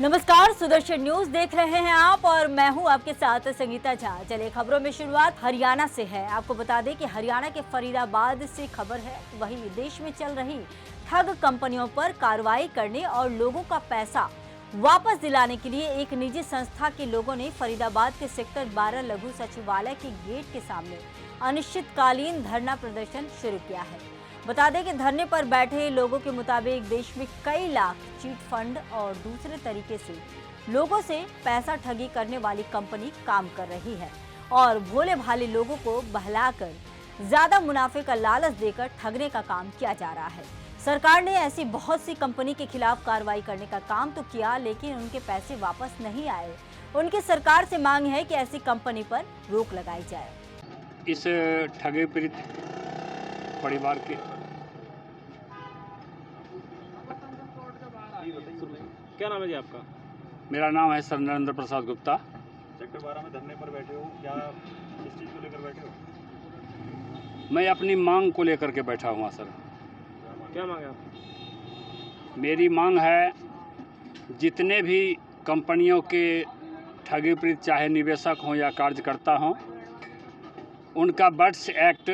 नमस्कार, सुदर्शन न्यूज देख रहे हैं आप और मैं हूं आपके साथ संगीता झा। चलिए खबरों में शुरुआत हरियाणा से है। आपको बता दें कि हरियाणा के फरीदाबाद से खबर है। वहीं देश में चल रही ठग कंपनियों पर कार्रवाई करने और लोगों का पैसा वापस दिलाने के लिए एक निजी संस्था के लोगों ने फरीदाबाद के सेक्टर 12 लघु सचिवालय के गेट के सामने अनिश्चितकालीन धरना प्रदर्शन शुरू किया है। बता दें कि धरने पर बैठे लोगों के मुताबिक देश में कई लाख चीट फंड और दूसरे तरीके से लोगों से पैसा ठगी करने वाली कंपनी काम कर रही है और भोले भाले लोगों को बहलाकर ज्यादा मुनाफे का लालच देकर ठगने का काम किया जा रहा है। सरकार ने ऐसी बहुत सी कंपनी के खिलाफ कार्रवाई करने का काम तो किया, लेकिन उनके पैसे वापस नहीं आए। उनकी सरकार से मांग है कि ऐसी कंपनी पर रोक लगाई जाए। इस ठगे पीड़ित परिवार के क्या नाम है जी आपका? मेरा नाम है सर नरेंद्र प्रसाद गुप्ता। सेक्टर 12 में धरने पर बैठे हो, क्या किस चीज़ को लेकर बैठे हो? मैं अपनी मांग को लेकर के बैठा हुआ सर। क्या मांग है आपकी? मेरी मांग है जितने भी कंपनियों के ठगी पीड़ित चाहे निवेशक हों या कार्यकर्ता हों, उनका बर्ड्स एक्ट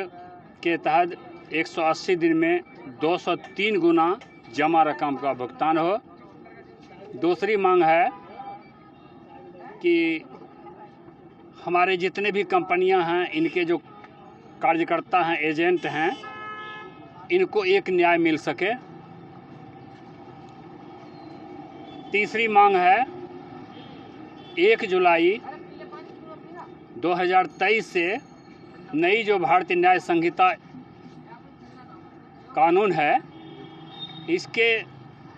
के तहत 180 दिन में 203 गुना जमा रकम का भुगतान हो। दूसरी मांग है कि हमारे जितने भी कंपनियां हैं, इनके जो कार्यकर्ता हैं, एजेंट हैं, इनको एक न्याय मिल सके। तीसरी मांग है 1 जुलाई 2023 से नई जो भारतीय न्याय संहिता कानून है, इसके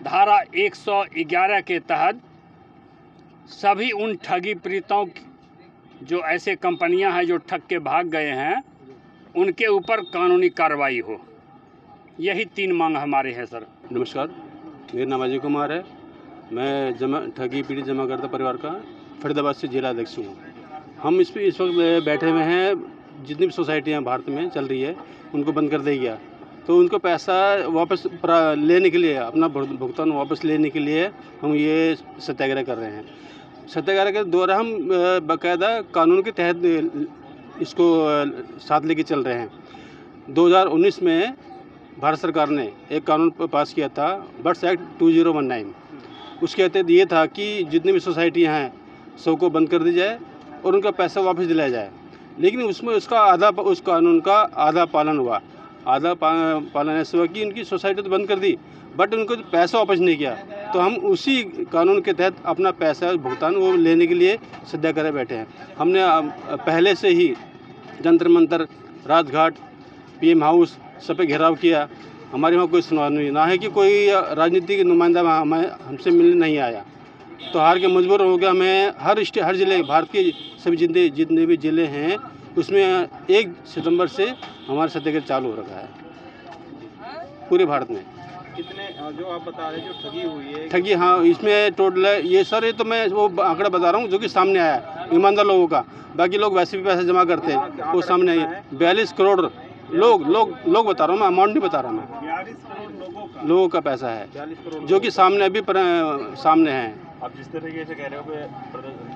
धारा 111 के तहत सभी उन ठगी पीड़ितों जो ऐसे कंपनियां हैं जो ठग के भाग गए हैं, उनके ऊपर कानूनी कार्रवाई हो। यही 3 मांग हमारे हैं सर। नमस्कार, मेरा नाम अजय कुमार है। मैं ठगी पीड़ित जमाकर्ता परिवार का फरीदाबाद से जिला अध्यक्ष हूँ। हम इस वक्त बैठे हुए हैं, जितनी भी सोसाइटियाँ भारत में चल रही है उनको बंद कर दिया गया, तो उनको पैसा वापस लेने के लिए, अपना भुगतान वापस लेने के लिए हम ये सत्याग्रह कर रहे हैं। सत्याग्रह के द्वारा हम बाकायदा कानून के तहत इसको साथ लेके चल रहे हैं। 2019 में भारत सरकार ने एक कानून पास किया था, बर्ड्स एक्ट 2019। उसके तहत ये था कि जितनी भी सोसाइटियाँ हैं सबको बंद कर दी जाए और उनका पैसा वापस दिलाया जाए। लेकिन उसमें उस कानून का आधा पालन हुआ। आधा पालन ऐसा हुआ कि उनकी सोसाइटी तो बंद कर दी, बट उनको पैसा वापस नहीं किया। तो हम उसी कानून के तहत अपना पैसा भुगतान वो लेने के लिए सत्याग्रह बैठे हैं। हमने पहले से ही जंतर मंतर, राजघाट, PM हाउस सब पे घेराव किया। हमारे वहाँ कोई सुनवाई नहीं, ना है कि कोई राजनीतिक नुमाइंदा हमसे मिलने नहीं आया। तो हार के मजबूर हो गया। हमें हर जिले, भारत के सभी जितने भी ज़िले हैं, उसमें 1 सितंबर से हमारा सत्याग्रह चालू हो रखा है पूरे भारत में। कितने जो आप बता रहे हैं जो ठगी हुई है? ठगी, हाँ, इसमें टोटल ये सर, ये तो मैं वो आंकड़ा बता रहा हूँ जो कि सामने आया है ईमानदार लोगों का। बाकी लोग वैसे भी पैसा जमा करते हैं, वो सामने आए 42 करोड़ लोग बता रहा हूँ मैं, अमाउंट नहीं बता रहा मैं। 42 करोड़ लोगों का पैसा है 42 करोड़ जो कि सामने अभी सामने है। आप जिस तरीके से कह रहे हो कि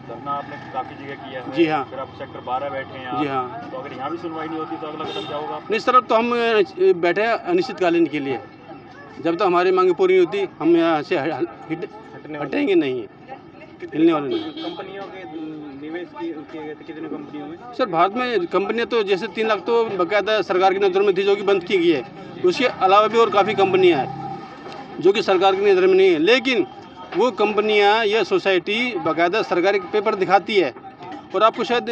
धरना आपने काफ़ी जगह किया है, जी हाँ। फिर आप सेक्टर 12 बैठे हैं। जी हाँ। तो अगर यहाँ भी सुनवाई नहीं होती तो अगला कदम क्या होगा? नहीं सर, अब तो हम बैठे हैं अनिश्चितकालीन के लिए। जब तक हमारी मांग पूरी नहीं होती हम यहाँ से हटेंगे नहीं, हिलने वाले नहीं। कंपनियों के निवेश किए गए थे कितने कंपनियों में? सर भारत में कंपनियां तो जैसे 3 लाख तो बाकायदा सरकार की नज़र में थी, जो कि बंद की गई है। उसके अलावा भी और काफ़ी कंपनियां हैं जो कि सरकार की नज़र में नहीं है, लेकिन वो कंपनियां या सोसाइटी बाकायदा सरकारी पेपर दिखाती है। और आपको शायद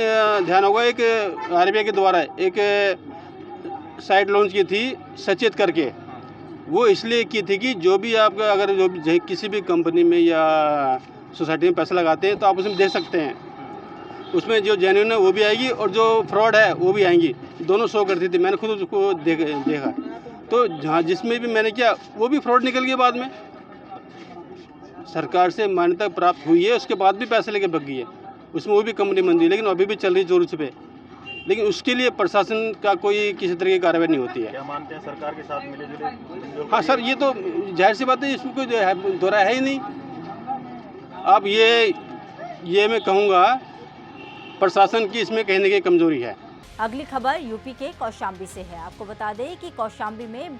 ध्यान होगा, एक RBI के द्वारा एक साइट लॉन्च की थी सचेत करके। वो इसलिए की थी कि जो भी आपका अगर जो किसी भी कंपनी में या सोसाइटी में पैसा लगाते हैं तो आप उसमें देख सकते हैं, उसमें जो जेन्युइन है वो भी आएगी और जो फ्रॉड है वो भी आएंगी। दोनों शो करती थी, मैंने खुद उसको देखा। तो जहाँ जिसमें भी मैंने किया वो भी फ्रॉड निकल गया। बाद में सरकार से मान्यता प्राप्त हुई है, उसके बाद भी पैसे लेके भाग गई है, उसमें वो भी कंपनी बंद हुई, लेकिन अभी भी चल रही जोर से पे। लेकिन उसके लिए प्रशासन का कोई किसी तरह की कार्रवाई नहीं होती है। क्या मानते हैं सरकार के साथ मिले जुले? हाँ सर, ये तो जाहिर सी बात है, इसमें कोई दोहरा है ही नहीं। अब ये मैं कहूँगा प्रशासन की इसमें कहने की कमजोरी है। अगली खबर यूपी के कौशाम्बी से है। आपको बता दें कि कौशाम्बी में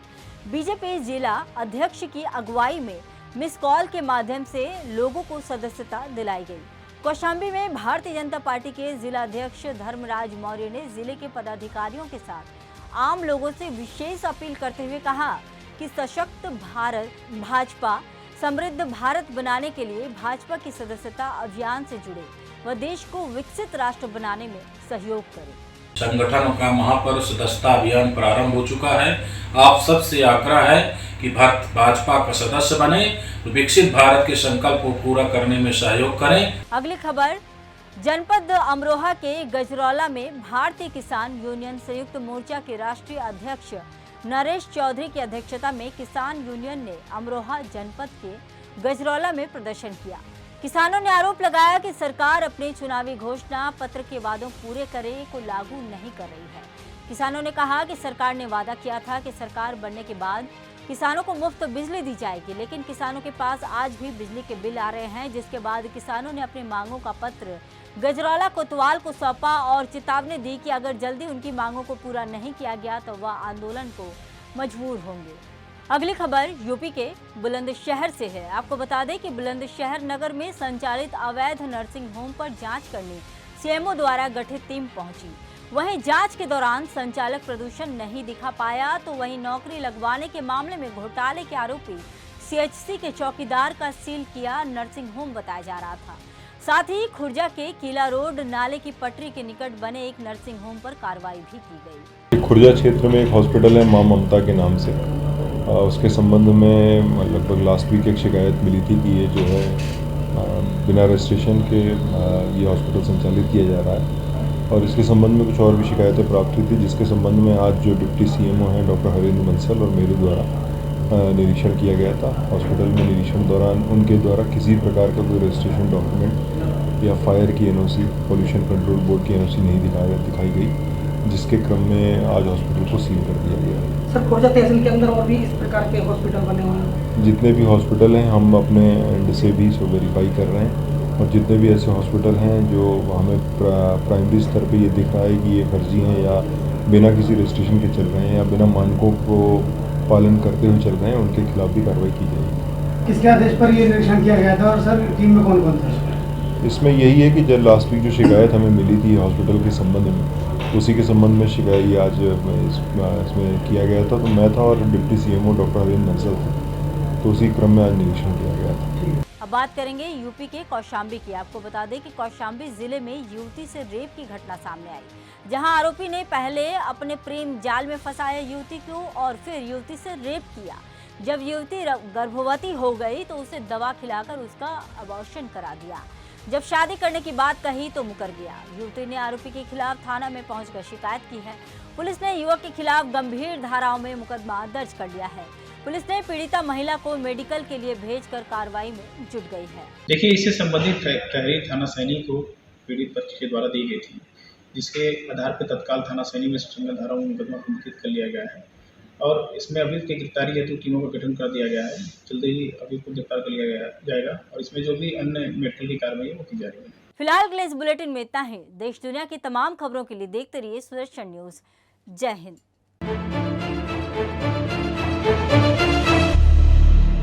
बीजेपी जिला अध्यक्ष की अगुवाई में मिस कॉल के माध्यम से लोगों को सदस्यता दिलाई गई। कौशाम्बी में भारतीय जनता पार्टी के जिला अध्यक्ष धर्मराज मौर्य ने जिले के पदाधिकारियों के साथ आम लोगों से विशेष अपील करते हुए कहा कि सशक्त भारत, भाजपा समृद्ध भारत बनाने के लिए भाजपा की सदस्यता अभियान से जुड़े व देश को विकसित राष्ट्र बनाने में सहयोग करें। संगठन का महापर्व सदस्यता अभियान प्रारंभ हो चुका है। आप सबसे आग्रह है कि भारत भाजपा का सदस्य बने, विकसित भारत के संकल्प को पूरा करने में सहयोग करें। अगली खबर जनपद अमरोहा के गजरौला में भारतीय किसान यूनियन संयुक्त मोर्चा के राष्ट्रीय अध्यक्ष नरेश चौधरी की अध्यक्षता में किसान यूनियन ने अमरोहा जनपद के गजरौला में प्रदर्शन किया। किसानों ने आरोप लगाया कि सरकार अपने चुनावी घोषणा पत्र के वादों पूरे करे को लागू नहीं कर रही है। किसानों ने कहा कि सरकार ने वादा किया था कि सरकार बनने के बाद किसानों को मुफ्त बिजली दी जाएगी, लेकिन किसानों के पास आज भी बिजली के बिल आ रहे हैं, जिसके बाद किसानों ने अपनी मांगों का पत्र गजरौला कोतवाल को सौंपा और चेतावनी दी कि अगर जल्दी उनकी मांगों को पूरा नहीं किया गया तो वह आंदोलन को मजबूर होंगे। अगली खबर यूपी के बुलंदशहर से है। आपको बता दें कि बुलंदशहर नगर में संचालित अवैध नर्सिंग होम पर जांच करने सीएमओ द्वारा गठित टीम पहुंची। वहीं जांच के दौरान संचालक प्रदूषण नहीं दिखा पाया तो वहीं नौकरी लगवाने के मामले में घोटाले के आरोपी सीएचसी के चौकीदार का सील किया नर्सिंग होम बताया जा रहा था। साथ ही खुर्जा के किला रोड नाले की पटरी के निकट बने एक नर्सिंग होम पर कार्रवाई भी की गई। खुर्जा क्षेत्र में एक हॉस्पिटल है मां ममता के नाम से, उसके संबंध में लगभग लास्ट वीक एक शिकायत मिली थी कि ये जो है बिना रजिस्ट्रेशन के ये हॉस्पिटल संचालित किया जा रहा है और इसके संबंध में कुछ और भी शिकायतें प्राप्त हुई थी, जिसके संबंध में आज जो डिप्टी सीएमओ हैं डॉक्टर हरेंद्र बंसल और मेरे द्वारा निरीक्षण किया गया था। हॉस्पिटल में निरीक्षण दौरान उनके द्वारा किसी प्रकार का कोई रजिस्ट्रेशन डॉक्यूमेंट या फायर की एनओसी, पोल्यूशन कंट्रोल बोर्ड की एनओसी नहीं दिखाई गई, जिसके क्रम में आज हॉस्पिटल को सील कर दिया गया। सर, खुर्जा तहसील के अंदर और भी इस प्रकार के हॉस्पिटल बने हुए हैं? जितने भी हॉस्पिटल हैं हम अपने एंड से भी इसको वेरीफाई कर रहे हैं और जितने भी ऐसे हॉस्पिटल हैं जो हमें प्राइमरी स्तर पे ये दिख रहा है कि ये फर्जी हैं या बिना किसी रजिस्ट्रेशन के चल रहे हैं या बिना मानकों को पालन करते हुए चल रहे हैं, उनके खिलाफ भी कार्रवाई की जाएगी। किसके आदेश पर ये निरीक्षण किया गया था और सर टीम में कौन कौन था? इसमें यही है कि जब लास्ट वीक जो शिकायत हमें मिली थी हॉस्पिटल के संबंध में, उसी के संबंध में शिकायत आज इसमें किया गया था। तो मैं था और deputy CMO doctor Harendra Bansal थे, तो उसी क्रम में आज निरीक्षण किया गया था। अब बात करेंगे यूपी के कौशाम्बी की। आपको बता दें कि कौशाम्बी जिले में युवती से रेप की घटना सामने आई, जहां आरोपी ने पहले अपने प्रेम जाल में फंसाया युवती को और फिर युवती से रेप किया। जब युवती गर्भवती हो गई तो उसे दवा खिलाकर उसका अबॉर्शन करा दिया। जब शादी करने की बात कही तो मुकर गया। युवती ने आरोपी के खिलाफ थाना में पहुंचकर शिकायत की है। पुलिस ने युवक के खिलाफ गंभीर धाराओं में मुकदमा दर्ज कर लिया है। पुलिस ने पीड़िता महिला को मेडिकल के लिए भेजकर कार्रवाई में जुट गई है। देखिए, इससे संबंधित तहरीर थाना सैनी को पीड़ित पक्ष के द्वारा दी गई थी, जिसके आधार पर तत्काल थाना सैनी में संबंधित धाराओं में मुकदमा पंजीकृत कर लिया गया है और इसमें अभियुक्त की गिरफ्तारी हेतु टीमों का गठन कर दिया गया है। जल्दी ही अभियुक्त को गिरफ्तार कर लिया जाएगा और इसमें जो भी अन्य मेडिकल की कार्रवाई है वो की जा रही है। फिलहाल के लिए इस बुलेटिन में इतना ही। देश दुनिया की तमाम खबरों के लिए देखते रहिए सुदर्शन न्यूज। जय हिंद।